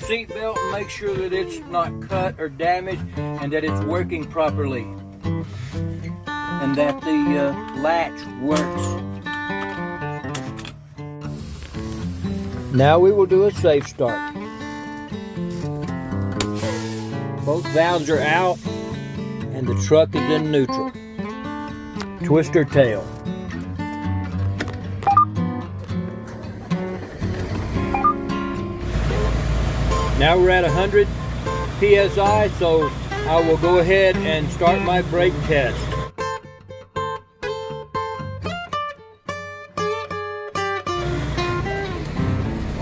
seatbelt and make sure that it's not cut or damaged and that it's working properly. And that the latch works. Now we will do a safe start. Both valves are out and the truck is in neutral. Twister tail. Now we're at 100 PSI, so I will go ahead and start my brake test.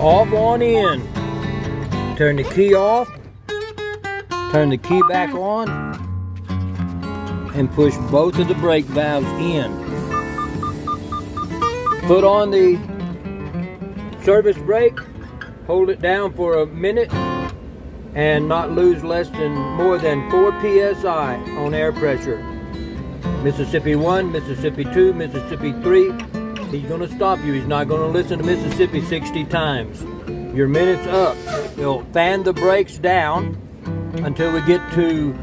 Off, on, in. Turn the key off, turn the key back on, and push both of the brake valves in. Put on the service brake, hold it down for a minute, and not lose more than 4 PSI on air pressure. Mississippi 1, Mississippi 2, Mississippi 3. He's going to stop you. He's not going to listen to Mississippi 60 times. Your minute's up. You'll fan the brakes down until we get to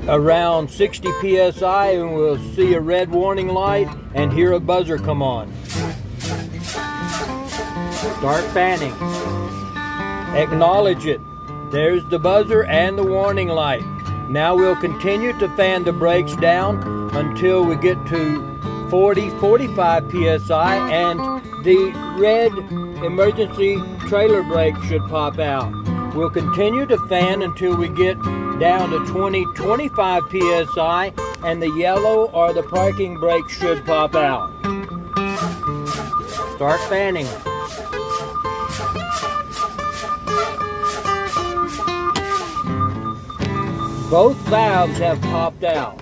around 60 PSI and we'll see a red warning light and hear a buzzer come on. Start fanning. Acknowledge it. There's the buzzer and the warning light. Now we'll continue to fan the brakes down until we get to 40, 45 PSI and the red emergency trailer brake should pop out. We'll continue to fan until we get down to 20, 25 PSI and the yellow or the parking brake should pop out. Start fanning. Both valves have popped out.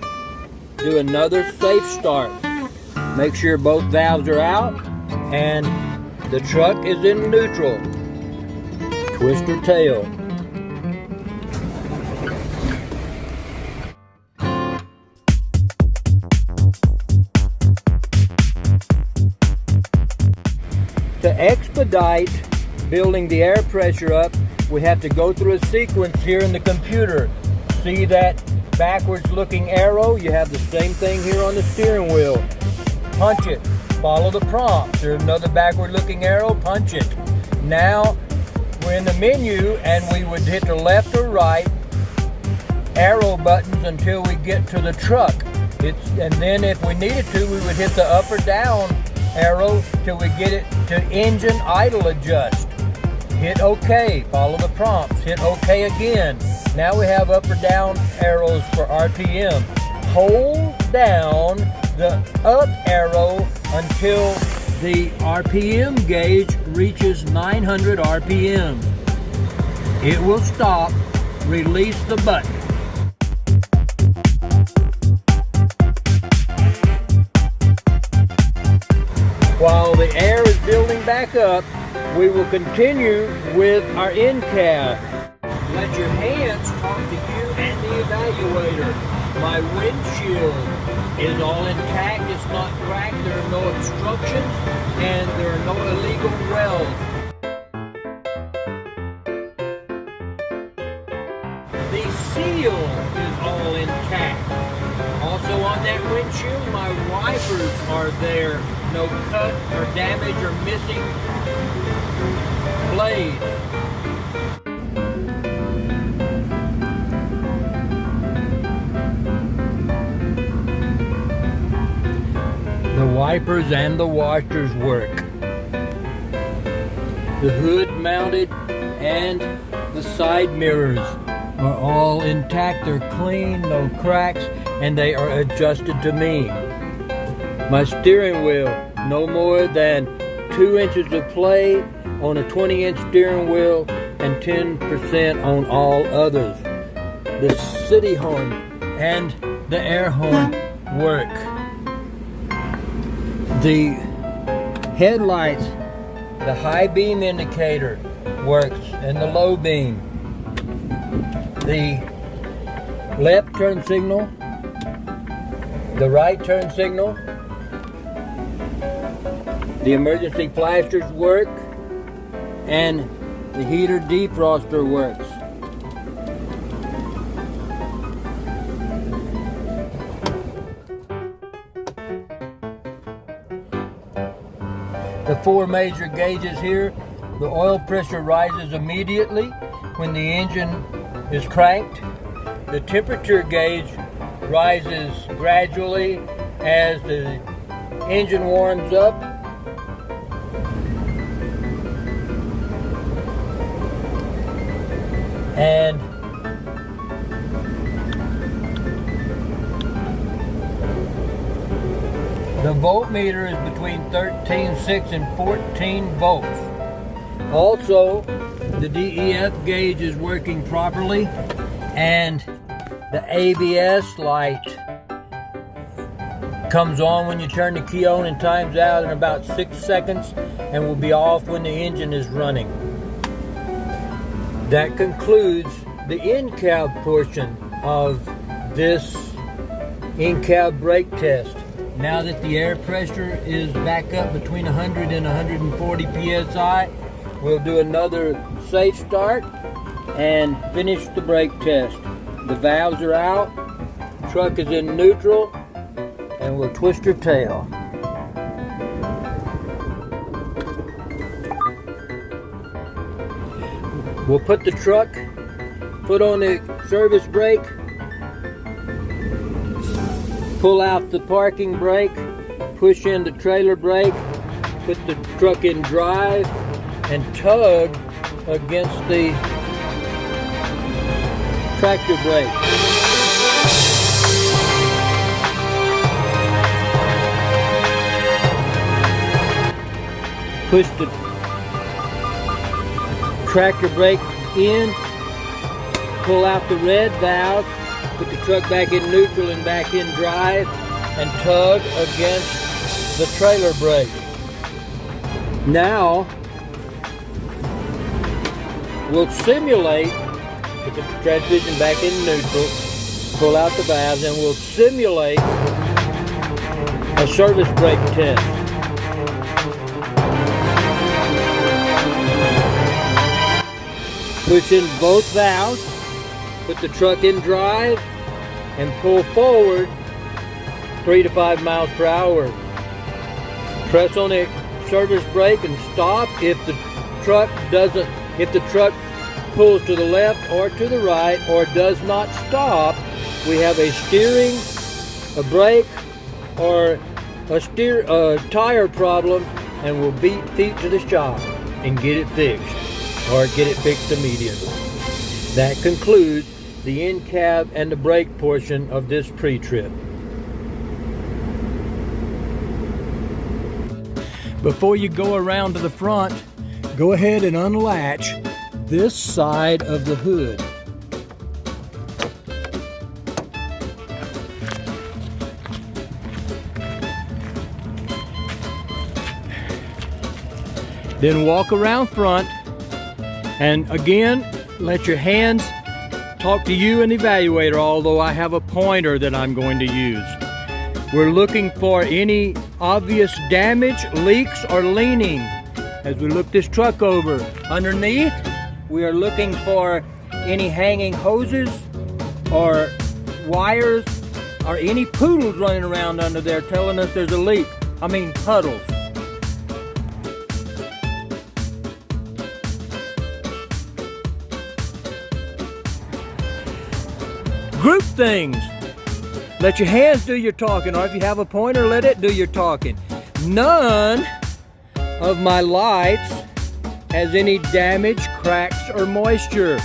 Do another safe start. Make sure both valves are out and the truck is in neutral. Twister tail. To expedite building the air pressure up, we have to go through a sequence here in the computer. See that backwards looking arrow? You have the same thing here on the steering wheel. Punch it. Follow the prompts. There's another backward looking arrow. Punch it. Now we're in the menu and we would hit the left or right arrow buttons until we get to the truck. And then if we needed to, we would hit the up or down arrow till we get it to engine idle adjust. Hit OK. Follow the prompts. Hit OK again. Now we have up or down arrows for RPM. Hold down the up arrow until the RPM gauge reaches 900 RPM. It will stop. Release the button. While the air is building back up, we will continue with our incab. Let your hands talk to you and the evaluator. My windshield is all intact, it's not cracked, there are no obstructions, and there are no illegal welds. The seal is all intact. Also on that windshield, my wipers are there. No cut or damage or missing blade. The wipers and the washers work. The hood mounted and the side mirrors are all intact. They're clean, no cracks, and they are adjusted to me. My steering wheel, no more than 2 inches of play on a 20-inch steering wheel and 10% on all others. The city horn and the air horn work. The headlights, the high beam indicator works and the low beam. The left turn signal, the right turn signal, the emergency flashers work, and the heater defroster works. The 4 major gauges here, the oil pressure rises immediately when the engine is cranked. The temperature gauge rises gradually as the engine warms up. And the voltmeter is between 13.6 and 14 volts. Also, the DEF gauge is working properly, and the ABS light comes on when you turn the key on and times out in about 6 seconds, and will be off when the engine is running. That concludes the in-cab portion of this in-cab brake test. Now that the air pressure is back up between 100 and 140 psi, we'll do another safe start and finish the brake test. The valves are out, truck is in neutral, and we'll twist her tail. We'll put the truck, put on the service brake, pull out the parking brake, push in the trailer brake, put the truck in drive, and tug against the tractor brake. Push the tractor brake in, pull out the red valve, put the truck back in neutral and back in drive, and tug against the trailer brake. Now, we'll simulate, put the transmission back in neutral, pull out the valves, and we'll simulate a service brake test. Push in both valves, put the truck in drive, and pull forward 3 to 5 miles per hour. Press on the service brake and stop. If the truck pulls to the left or to the right or does not stop, we have a steering, a brake, or a tire problem, and we'll beat feet to the shop and get it fixed, or get it fixed immediately. That concludes the in-cab and the brake portion of this pre-trip. Before you go around to the front, go ahead and unlatch this side of the hood. Then walk around front, and again, let your hands talk to you and the evaluator, although I have a pointer that I'm going to use. We're looking for any obvious damage, leaks, or leaning as we look this truck over. Underneath, we are looking for any hanging hoses or wires or any poodles running around under there telling us there's a leak. I mean puddles. Group things. Let your hands do your talking, or if you have a pointer, let it do your talking. None of my lights has any damage, cracks, or moisture.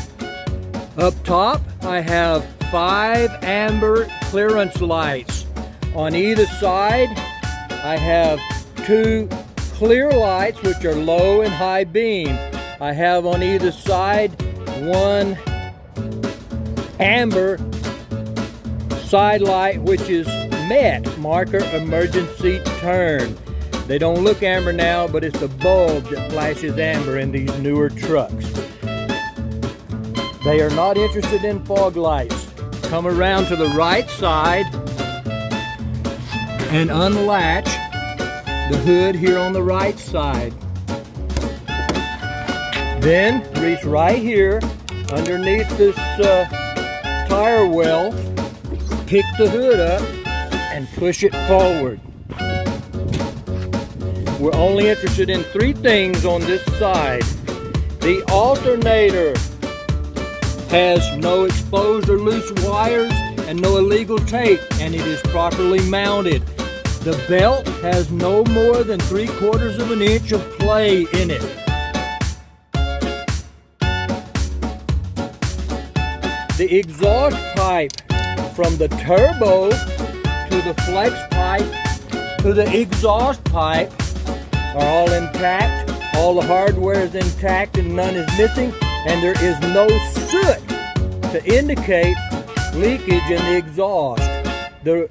Up top, I have 5 amber clearance lights. On either side, I have 2 clear lights, which are low and high beam. I have on either side 1 amber side light, which is METT, marker emergency turn. They don't look amber now, but it's the bulb that flashes amber in these newer trucks. They are not interested in fog lights. Come around to the right side and unlatch the hood here on the right side. Then reach right here underneath this tire well, pick the hood up and push it forward. We're only interested in 3 things on this side. The alternator has no exposed or loose wires and no illegal tape, and it is properly mounted. The belt has no more than 3/4 of an inch of play in it. The exhaust pipe from the turbo to the flex pipe to the exhaust pipe are all intact. All the hardware is intact and none is missing, and there is no soot to indicate leakage in the exhaust. The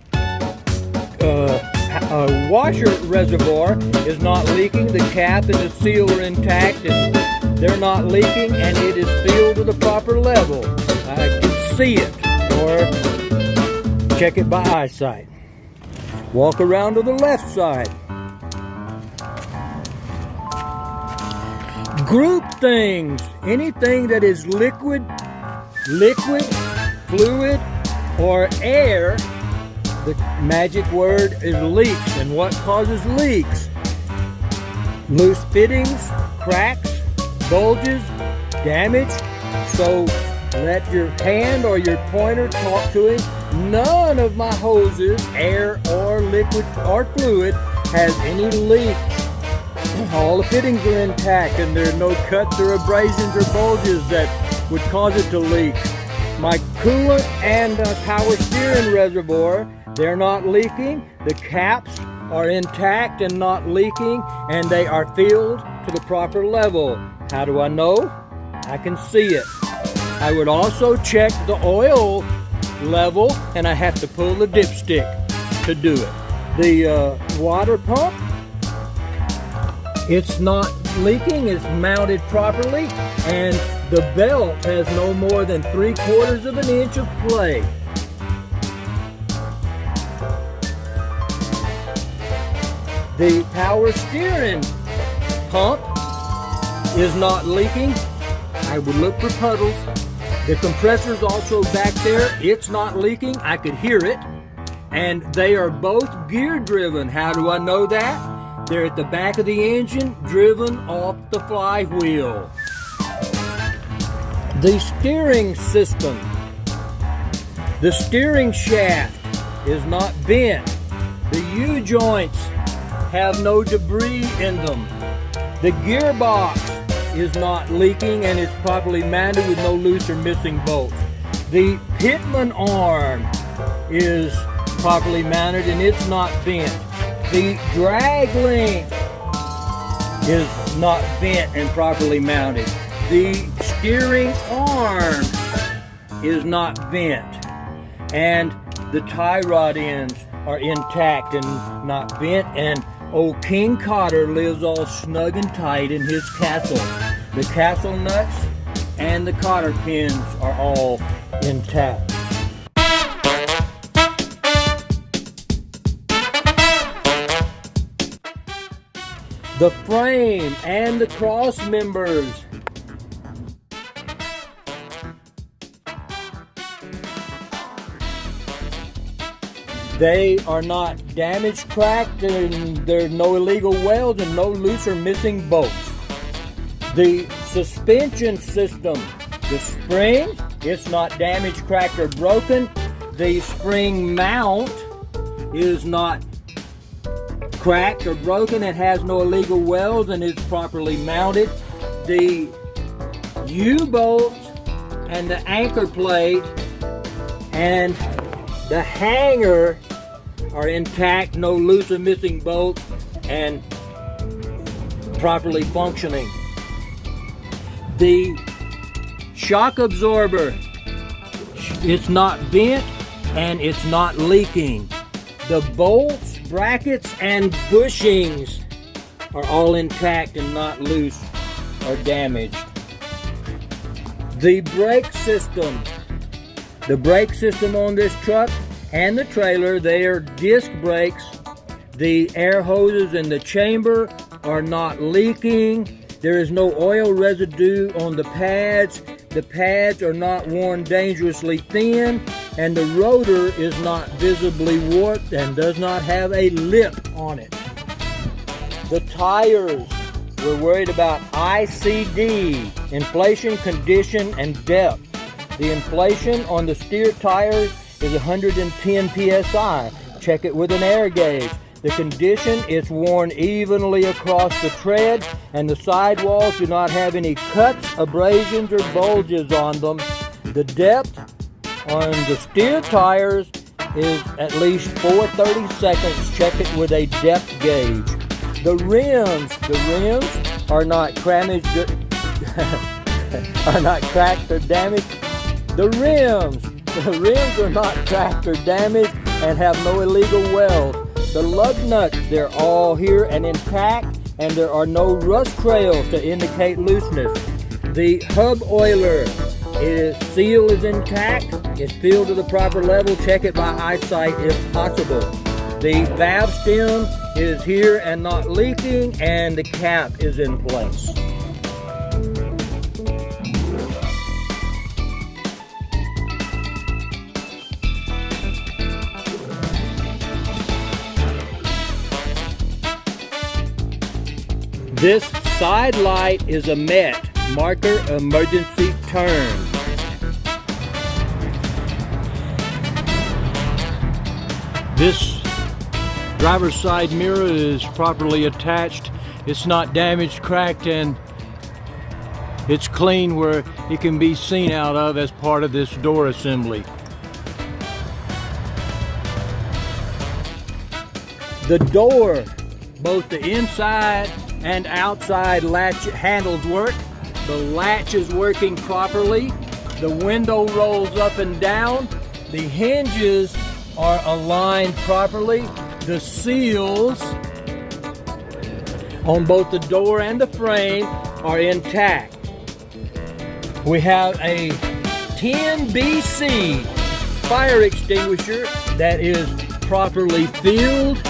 washer reservoir is not leaking. The cap and the seal are intact and they're not leaking, and it is filled to the proper level. I can see it, or check it by eyesight. Walk around to the left side. Group things, anything that is liquid, fluid, or air. The magic word is leaks. And what causes leaks? Loose fittings, cracks, bulges, damage. So let your hand or your pointer talk to it. None of my hoses, air or liquid or fluid, has any leak. All the fittings are intact and there are no cuts or abrasions or bulges that would cause it to leak. My coolant and power steering reservoir, they're not leaking. The caps are intact and not leaking, and they are filled to the proper level. How do I know? I can see it. I would also check the oil level, and I have to pull the dipstick to do it. The water pump, it's not leaking, it's mounted properly, and the belt has no more than 3/4 of an inch of play. The power steering pump is not leaking. I would look for puddles. The compressor's also back there. It's not leaking. I could hear it. And they are both gear driven. How do I know that? They're at the back of the engine, driven off the flywheel. The steering system. The steering shaft is not bent. The U-joints have no debris in them. The gearbox is not leaking and is properly mounted with no loose or missing bolts. The pitman arm is properly mounted and it's not bent. The drag link is not bent and properly mounted. The steering arm is not bent. And the tie rod ends are intact and not bent. And old King Cotter lives all snug and tight in his castle. The castle nuts and the cotter pins are all intact. The frame and the cross members. They are not damaged, cracked, and there's no illegal welds and no loose or missing bolts. The suspension system, the spring, it's not damaged, cracked, or broken. The spring mount is not cracked or broken. It has no illegal welds and is properly mounted. The U-bolts and the anchor plate and the hanger are intact, no loose or missing bolts, and properly functioning. The shock absorber, it's not bent and it's not leaking. The bolts, brackets, and bushings are all intact and not loose or damaged. The brake system. The brake system on this truck and the trailer, they are disc brakes. The air hoses in the chamber are not leaking. There is no oil residue on the pads. The pads are not worn dangerously thin, and the rotor is not visibly warped and does not have a lip on it. The tires, we're worried about ICD, inflation, condition, and depth. The inflation on the steer tires is 110 psi. Check it with an air gauge. The condition, it's worn evenly across the tread, and the sidewalls do not have any cuts, abrasions, or bulges on them. The depth on the steer tires is at least 4/32. Check it with a depth gauge. The rims are not cracked or damaged. The rims are not cracked or damaged and have no illegal welds. The lug nuts, they're all here and intact, and there are no rust trails to indicate looseness. The hub oiler, its seal is intact. It's filled to the proper level. Check it by eyesight if possible. The valve stem is here and not leaking, and the cap is in place. This side light is a METT, marker emergency turn. This driver's side mirror is properly attached. It's not damaged, cracked, and it's clean where it can be seen out of as part of this door assembly. The door, both the inside and outside latch handles work. The latch is working properly. The window rolls up and down. The hinges are aligned properly. The seals on both the door and the frame are intact. We have a 10 BC fire extinguisher that is properly filled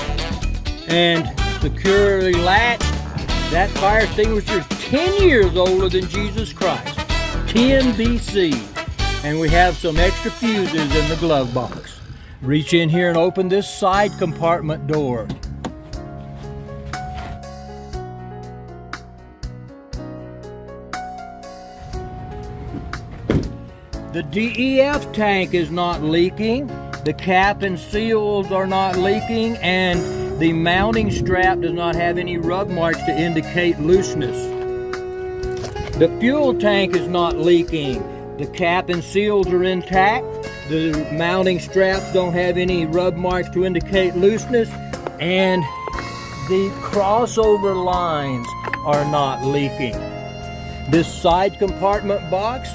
and securely latched. That fire extinguisher is 10 years older than Jesus Christ. 10 BC. And we have some extra fuses in the glove box. Reach in here and open this side compartment door. The DEF tank is not leaking. The cap and seals are not leaking, and the mounting strap does not have any rub marks to indicate looseness. The fuel tank is not leaking. The cap and seals are intact. The mounting straps don't have any rub marks to indicate looseness, and the crossover lines are not leaking. This side compartment box,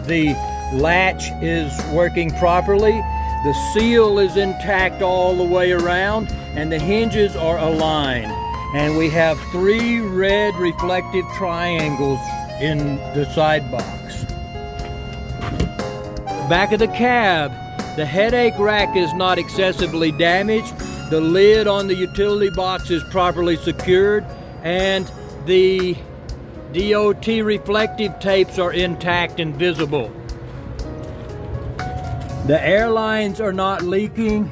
the latch is working properly. The seal is intact all the way around, and the hinges are aligned. And we have 3 red reflective triangles in the side box. Back of the cab, the headache rack is not excessively damaged. The lid on the utility box is properly secured, and the DOT reflective tapes are intact and visible. The air lines are not leaking.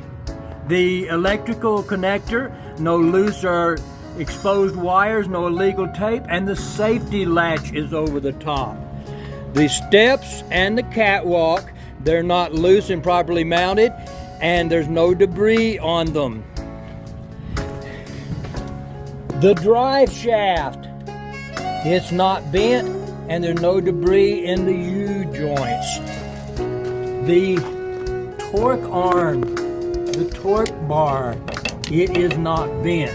The electrical connector, no loose or exposed wires, no illegal tape, and the safety latch is over the top. The steps and the catwalk, they're not loose and properly mounted, and there's no debris on them. The drive shaft, it's not bent, and there's no debris in the U-joints. The torque arm, the torque bar, it is not bent.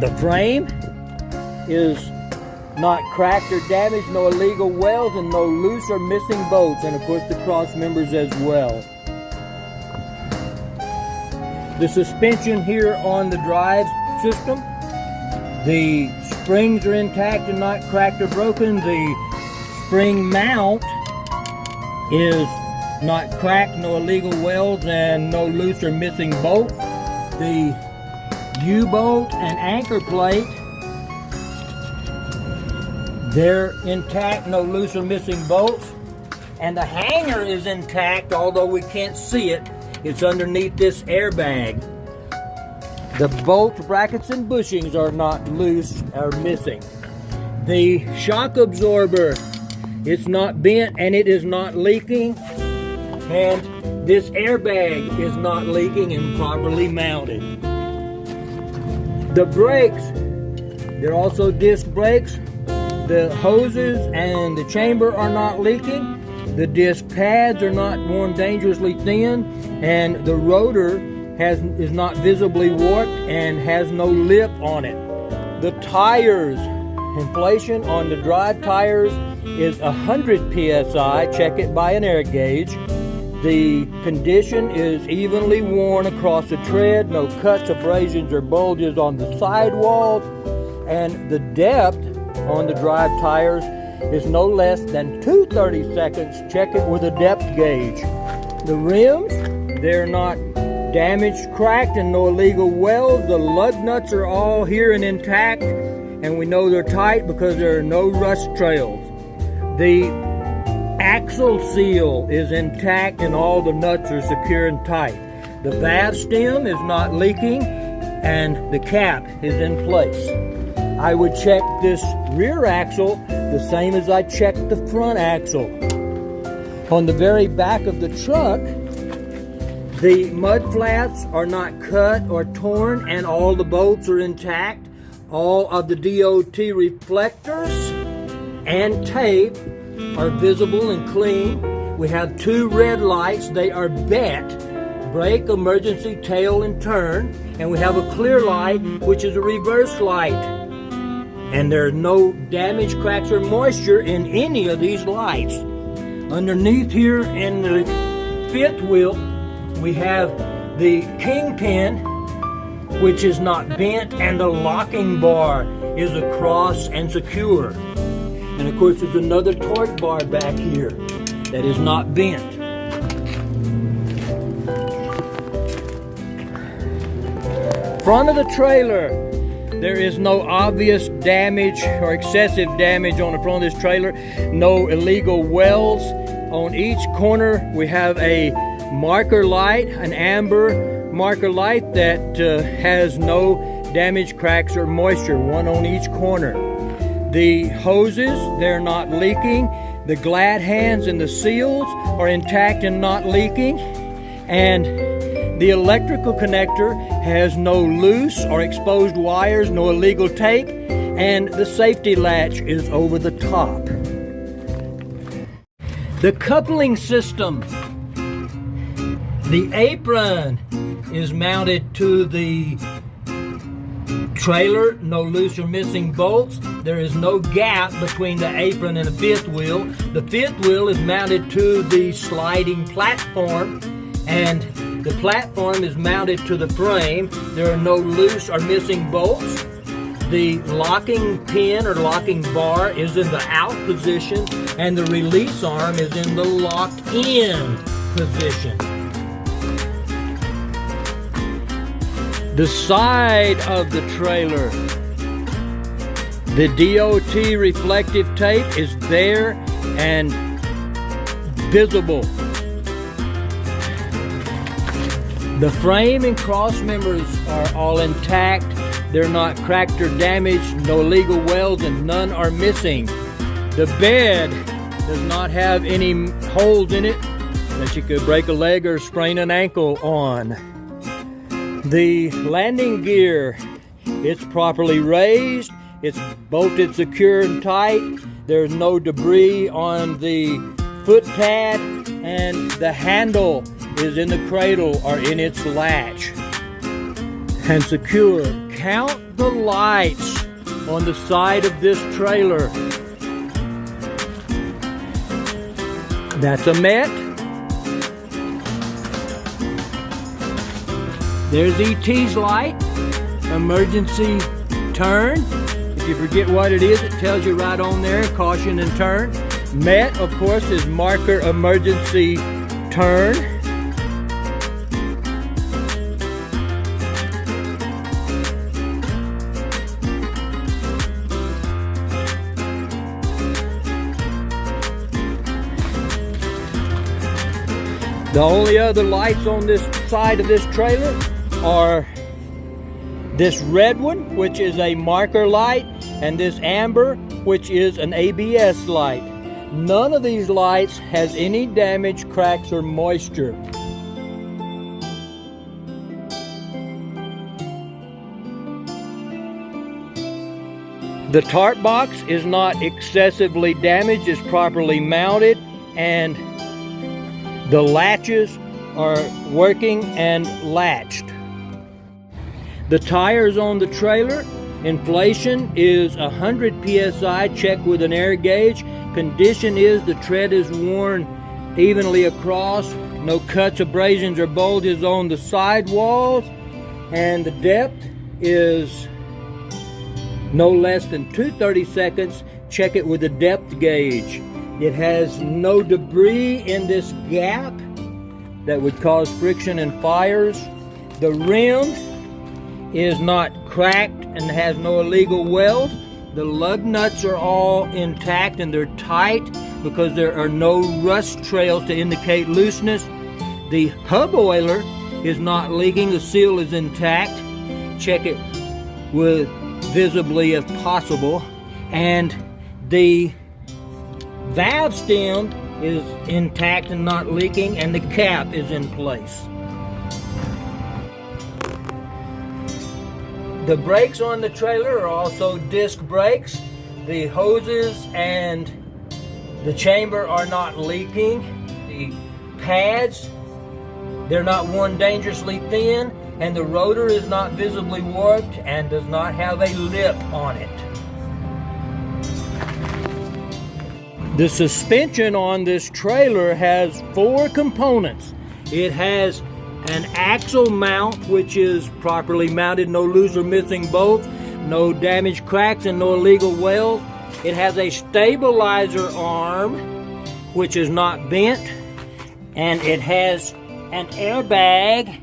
The frame is not cracked or damaged, no illegal welds, and no loose or missing bolts, and of course the cross members as well. The suspension here on the drive system, the springs are intact and not cracked or broken. The spring mount is not cracked, no illegal welds, and no loose or missing bolts. The U-bolt and anchor plate They're intact, no loose or missing bolts. And the hanger is intact, although we can't see it. It's underneath this airbag. The bolts, brackets, and bushings are not loose or missing. The shock absorber, it's not bent and it is not leaking. And this airbag is not leaking and properly mounted. The brakes, they're also disc brakes. The hoses and the chamber are not leaking. The disc pads are not worn dangerously thin, and the rotor is not visibly warped and has no lip on it. The tires, inflation on the drive tires is 100 psi. Check it by an air gauge. The condition is evenly worn across the tread, no cuts, abrasions, or bulges on the sidewalls, and the depth on the drive tires is no less than 2/32. Check it with a depth gauge. The rims, they're not damaged, cracked, and no illegal welds. The lug nuts are all here and intact, and we know they're tight because there are no rust trails. The axle seal is intact and all the nuts are secure and tight. The valve stem is not leaking and the cap is in place. I would check this rear axle the same as I checked the front axle. On the very back of the truck, the mud flaps are not cut or torn and all the bolts are intact. All of the DOT reflectors and tape are visible and clean. We have 2 red lights. They are BETT, brake, emergency, tail, and turn. And we have a clear light, which is a reverse light. And there are no damage, cracks, or moisture in any of these lights. Underneath here in the 5th wheel, we have the kingpin, which is not bent, and the locking bar is across and secure. And of course, there's another torque bar back here that is not bent. Front of the trailer, there is no obvious damage or excessive damage on the front of this trailer. No illegal welds. On each corner, we have a marker light, an amber marker light that has no damage, cracks, or moisture, one on each corner. The hoses, they're not leaking. The glad hands and the seals are intact and not leaking. And the electrical connector has no loose or exposed wires, no illegal tape, and the safety latch is over the top. The coupling system. The apron is mounted to the trailer, no loose or missing bolts. There is no gap between the apron and the 5th wheel. The 5th wheel is mounted to the sliding platform, and the platform is mounted to the frame. There are no loose or missing bolts. The locking pin or locking bar is in the out position, and the release arm is in the locked in position. The side of the trailer, the DOT reflective tape is there and visible. The frame and cross members are all intact. They're not cracked or damaged, no illegal welds, and none are missing. The bed does not have any holes in it that you could break a leg or sprain an ankle on. The landing gear, it's properly raised, it's bolted secure and tight. There's no debris on the foot pad, and the handle is in the cradle or in its latch and secure. Count the lights on the side of this trailer. That's a MET. There's ET's light, emergency turn. If you forget what it is, it tells you right on there, caution and turn. MET, of course, is marker emergency turn. The only other lights on this side of this trailer are this red one, which is a marker light, and this amber, which is an ABS light. None of these lights has any damage, cracks, or moisture. The tarp box is not excessively damaged, it's properly mounted, and the latches are working and latched. The tires on the trailer, inflation is 100 psi, check with an air gauge. Condition is the tread is worn evenly across, no cuts, abrasions, or bulges on the side walls, and the depth is no less than 2/32. Check it with a depth gauge. It has no debris in this gap that would cause friction and fires. The rim is not cracked and has no illegal welds. The lug nuts are all intact and they're tight because there are no rust trails to indicate looseness. The hub oiler is not leaking, the seal is intact. Check it with visibly if possible. And the valve stem is intact and not leaking, and the cap is in place. The brakes on the trailer are also disc brakes. The hoses and the chamber are not leaking. The pads, they're not worn dangerously thin, and the rotor is not visibly warped and does not have a lip on it. The suspension on this trailer has 4 components. It has an axle mount, which is properly mounted, no loose or missing bolts, no damaged cracks, and no illegal welds. It has a stabilizer arm, which is not bent, and it has an airbag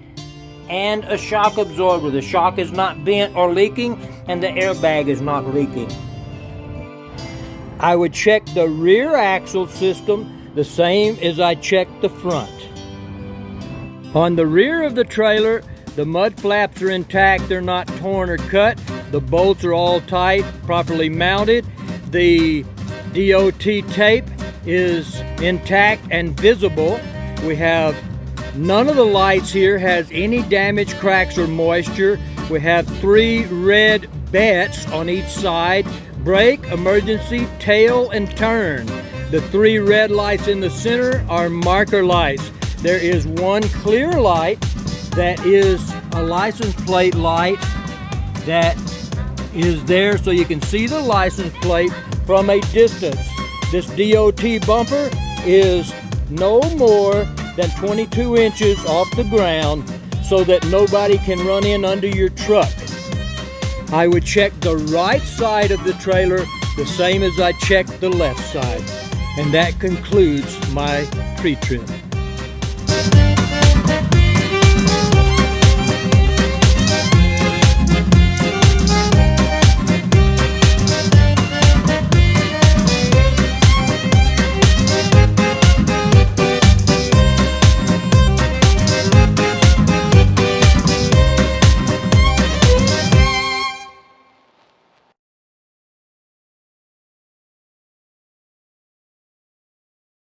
and a shock absorber. The shock is not bent or leaking, and the airbag is not leaking. I would check the rear axle system the same as I checked the front. On the rear of the trailer, the mud flaps are intact, they're not torn or cut. The bolts are all tight, properly mounted. The DOT tape is intact and visible. We have none of the lights here has any damage, cracks, or moisture. We have 3 red BETTs on each side: brake, emergency, tail, and turn. The 3 red lights in the center are marker lights. There is 1 clear light that is a license plate light that is there so you can see the license plate from a distance. This DOT bumper is no more than 22 inches off the ground so that nobody can run in under your truck. I would check the right side of the trailer the same as I checked the left side. And that concludes my pre-trip.